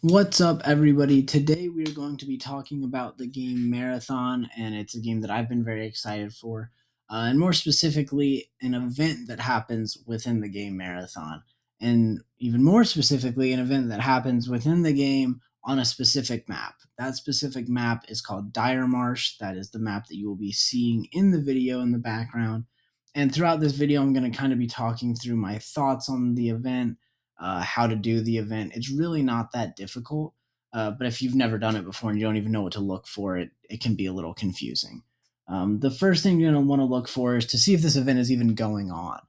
What's up, everybody? Today we are going to be talking about the game Marathon, and it's a game that I've been very excited for, and more specifically, an event that happens within the game Marathon, and even more specifically, an event that happens within the game on a specific map. That specific map is called Dire Marsh. That is the map that you will be seeing in the video in the background. And throughout this video, I'm going to kind of be talking through my thoughts on the event, how to do the event. It's really not that difficult, but if you've never done it before and you don't even know what to look for, it can be a little confusing. The first thing you're going to want to look for is to see if this event is even going on.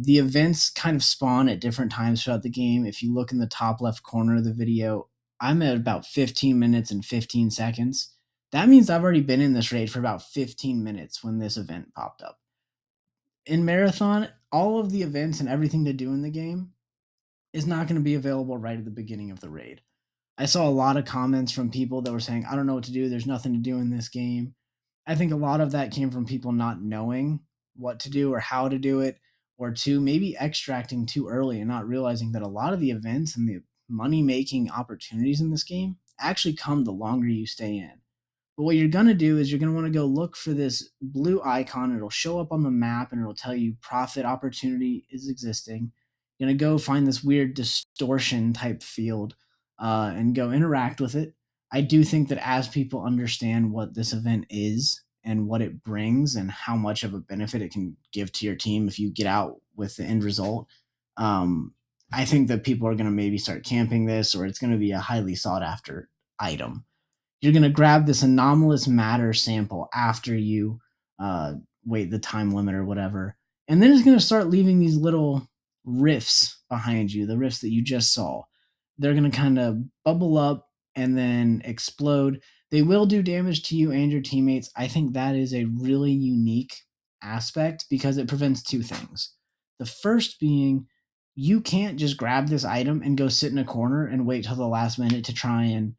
The events kind of spawn at different times throughout the game. If you look in the top left corner of the video, I'm at about 15 minutes and 15 seconds. That means I've already been in this raid for about 15 minutes when this event popped up. In Marathon, all of the events and everything to do in the game is not going to be available right at the beginning of the raid. I saw a lot of comments from people that were saying, I don't know what to do. There's nothing to do in this game. I think a lot of that came from people not knowing what to do or how to do it, or two, maybe extracting too early and not realizing that a lot of the events and the money making opportunities in this game actually come the longer you stay in. But what you're going to do is you're going to want to go look for this blue icon. It'll show up on the map and it'll tell you profit opportunity is existing. You're going to go find this weird distortion type field and go interact with it. I do think that as people understand what this event is and what it brings and how much of a benefit it can give to your team if you get out with the end result, um, I think that people are going to maybe start camping this, or it's going to be a highly sought after item. You're going to grab this anomalous matter sample after you wait the time limit or whatever. And then it's going to start leaving these little rifts behind you, the rifts that you just saw. They're going to kind of bubble up and then explode. They will do damage to you and your teammates. I think that is a really unique aspect because it prevents two things. The first being you can't just grab this item and go sit in a corner and wait till the last minute to try and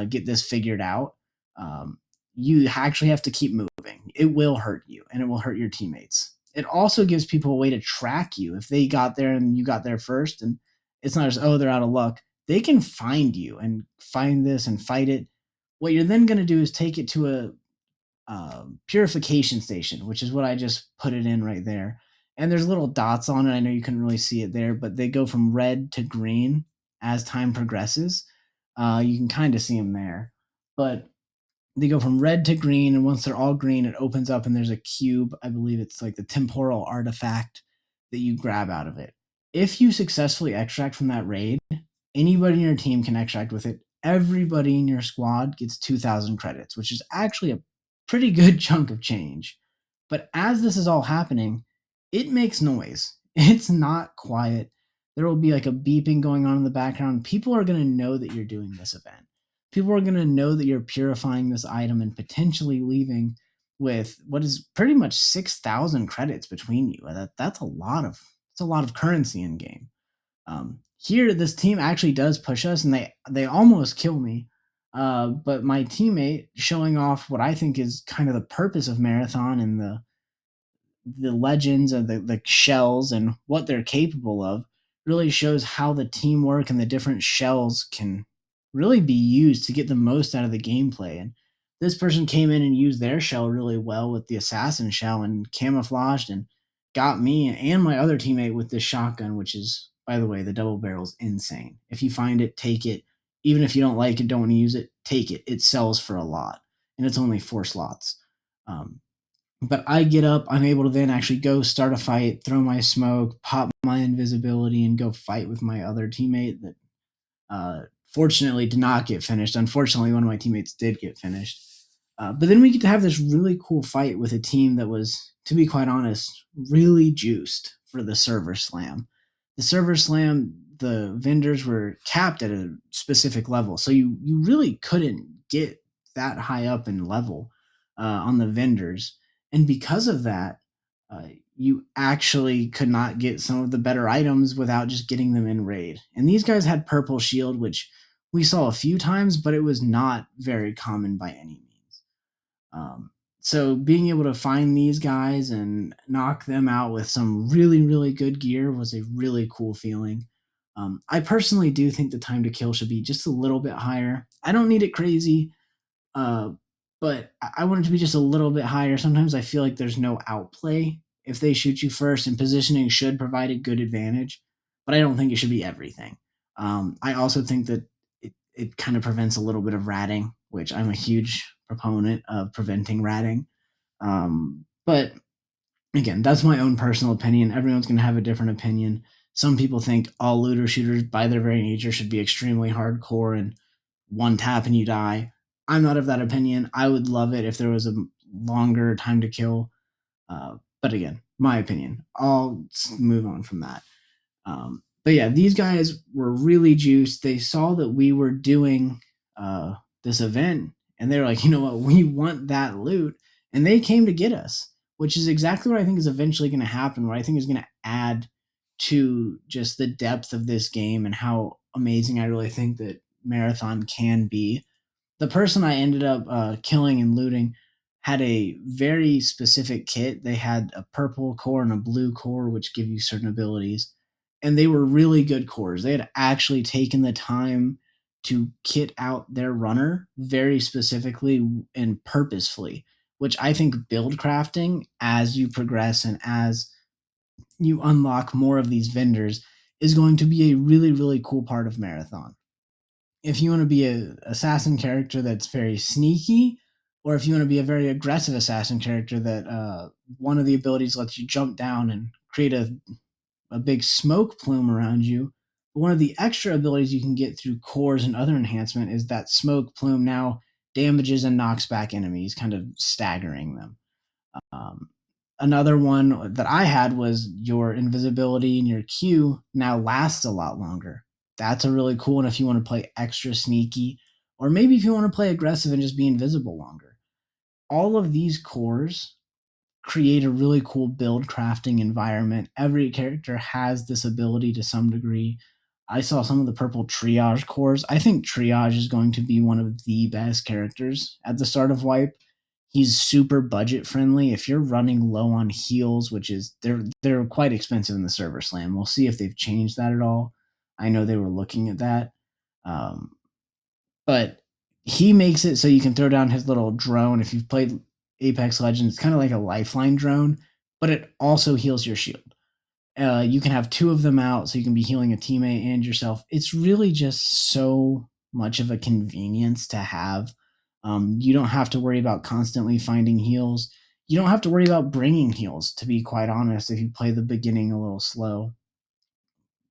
get this figured out. Um, you actually have to keep moving. It will hurt you and it will hurt your teammates. It also gives people a way to track you. If they got there and you got there first, and it's not just, oh, they're out of luck, they can find you and find this and fight it. What you're then going to do is take it to a purification station, which is what I just put it in right there. And there's little dots on it. I know you couldn't really see it there, but they go from red to green as time progresses. You can kind of see them there, but they go from red to green. And once they're all green, it opens up and there's a cube. I believe it's like the temporal artifact that you grab out of it. If you successfully extract from that raid, anybody in your team can extract with it. Everybody in your squad gets 2,000 credits, which is actually a pretty good chunk of change. But as this is all happening, it makes noise. It's not quiet. There will be like a beeping going on in the background. People are going to know that you're doing this event. People are going to know that you're purifying this item and potentially leaving with what is pretty much 6,000 credits between you. That's a lot of currency in game. Here, this team actually does push us, and they almost kill me. But my teammate, showing off what I think is kind of the purpose of Marathon and the legends of the shells and what they're capable of, really shows how the teamwork and the different shells can really be used to get the most out of the gameplay. And this person came in and used their shell really well with the assassin shell and camouflaged and got me and my other teammate with this shotgun, which is, by the way, the double barrel's insane. If you find it, take it. Even if you don't like it, don't want to use it, take it. It sells for a lot, and it's only 4 slots. But I get up, I'm able to then actually go start a fight, throw my smoke, pop my invisibility, and go fight with my other teammate that fortunately did not get finished. Unfortunately, one of my teammates did get finished. But then we get to have this really cool fight with a team that was, to be quite honest, really juiced for the server slam. The server slam, the vendors were capped at a specific level. So you really couldn't get that high up in level on the vendors. And because of that, you actually could not get some of the better items without just getting them in raid. And these guys had purple shield, which we saw a few times, but it was not very common by any means. So being able to find these guys and knock them out with some really, really good gear was a really cool feeling. I personally do think the time to kill should be just a little bit higher. I don't need it crazy, uh, but I want it to be just a little bit higher. Sometimes I feel like there's no outplay if they shoot you first, and positioning should provide a good advantage, but I don't think it should be everything. I also think that it kind of prevents a little bit of ratting, which I'm a huge proponent of preventing ratting. But again, that's my own personal opinion. Everyone's going to have a different opinion. Some people think all looter shooters, by their very nature, should be extremely hardcore and one tap and you die. I'm not of that opinion. I would love it if there was a longer time to kill. But again, my opinion. I'll move on from that. But yeah, these guys were really juiced. They saw that we were doing this event, and they were like, you know what, we want that loot, and they came to get us, which is exactly what I think is eventually going to happen. What I think is going to add to just the depth of this game and how amazing I really think that Marathon can be. The person I ended up killing and looting had a very specific kit. They had a purple core and a blue core, which give you certain abilities. And they were really good cores. They had actually taken the time to kit out their runner very specifically and purposefully, which I think build crafting as you progress and as you unlock more of these vendors is going to be a really, really cool part of Marathon. If you want to be a assassin character that's very sneaky, or if you want to be a very aggressive assassin character that one of the abilities lets you jump down and create a big smoke plume around you. But one of the extra abilities you can get through cores and other enhancement is that smoke plume now damages and knocks back enemies, kind of staggering them. Um, Another one that I had was your invisibility and your Q now lasts a lot longer. That's a really cool one if you want to play extra sneaky, or maybe if you want to play aggressive and just be invisible longer. All of these cores create a really cool build crafting environment. Every character has this ability to some degree. I saw some of the purple triage cores. I think triage is going to be one of the best characters at the start of wipe. He's super budget friendly. If you're running low on heals, which is they're quite expensive in the server slam. We'll see if they've changed that at all. I know they were looking at that. Um, but he makes it so you can throw down his little drone. If you've played Apex Legends, it's kind of like a lifeline drone, but it also heals your shield. You can have two of them out, so you can be healing a teammate and yourself. It's really just so much of a convenience to have. You don't have to worry about constantly finding heals. You don't have to worry about bringing heals, to be quite honest, if you play the beginning a little slow.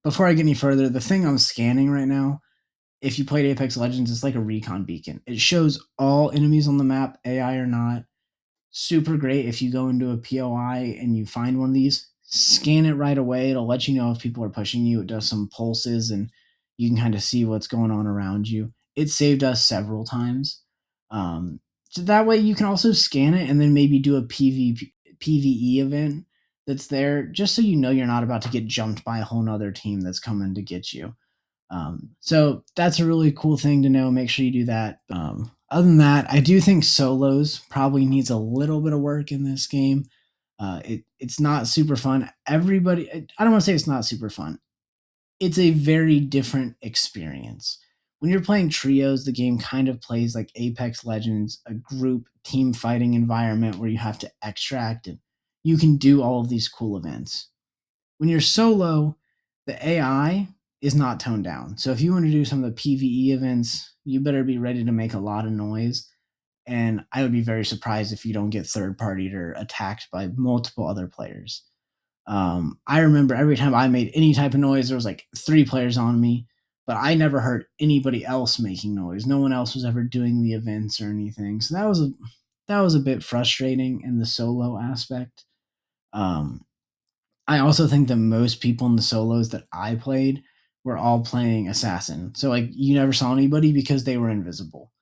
Before I get any further, the thing I'm scanning right now, if you played Apex Legends, it's like a recon beacon. It shows all enemies on the map, AI or not. Super great if you go into a POI and you find one of these, scan it right away. It'll let you know if people are pushing you. It does some pulses and you can kind of see what's going on around you. It saved us several times. So that way you can also scan it and then maybe do a PvE event that's there just so you know you're not about to get jumped by a whole nother team that's coming to get you. So that's a really cool thing to know. Make sure you do that. Other than that, I do think solos probably needs a little bit of work in this game. It's not super fun. Everybody, I don't want to say it's not super fun. It's a very different experience. When you're playing trios, the game kind of plays like Apex Legends, a group team fighting environment where you have to extract and you can do all of these cool events. When you're solo, the AI is not toned down. So if you want to do some of the PvE events, you better be ready to make a lot of noise. And I would be very surprised if you don't get third partied or attacked by multiple other players. I remember every time I made any type of noise, there was like three players on me, but I never heard anybody else making noise. No one else was ever doing the events or anything. So that was a bit frustrating in the solo aspect. Um, I also think that most people in the solos that I played were all playing assassin. So like you never saw anybody because they were invisible,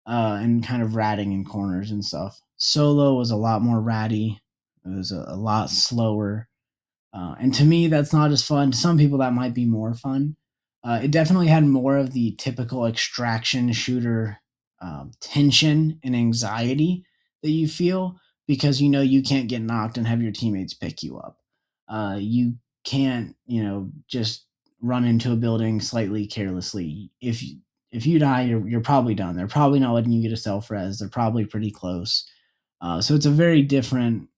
and kind of ratting in corners and stuff. Solo was a lot more ratty. It was a lot slower. And to me, that's not as fun. To some people, that might be more fun. It definitely had more of the typical extraction shooter tension and anxiety that you feel because you know you can't get knocked and have your teammates pick you up. You can't, just run into a building slightly carelessly. If you die, you're probably done. They're probably not letting you get a self res. They're probably pretty close. So it's a very different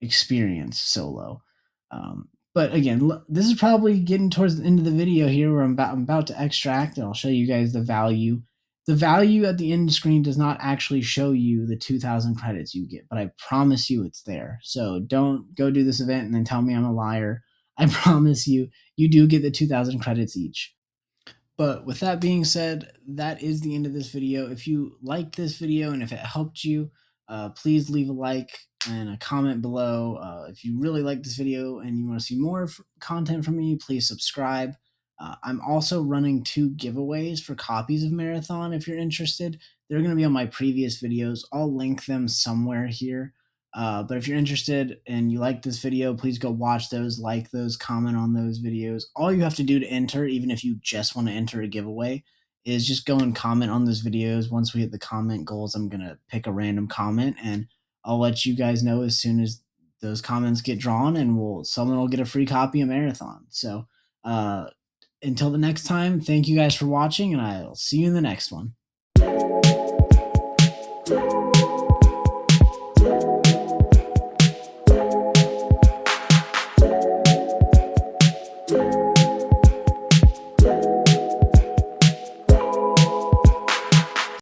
experience solo. But again, this is probably getting towards the end of the video here where I'm about to extract, and I'll show you guys the value. The value at the end screen does not actually show you the 2,000 credits you get, but I promise you it's there. So don't go do this event and then tell me I'm a liar. I promise you, you do get the 2,000 credits each. But with that being said, that is the end of this video. If you liked this video and if it helped you, please leave a like and a comment below. If you really like this video and you want to see more content from me, please subscribe. I'm also running 2 giveaways for copies of Marathon if you're interested. They're going to be on my previous videos. I'll link them somewhere here. But if you're interested and you like this video, please go watch those, like those, comment on those videos. All you have to do to enter, even if you just want to enter a giveaway, is just go and comment on those videos. Once we hit the comment goals, I'm going to pick a random comment and I'll let you guys know as soon as those comments get drawn, and someone will get a free copy of Marathon. So until the next time, thank you guys for watching, and I'll see you in the next one.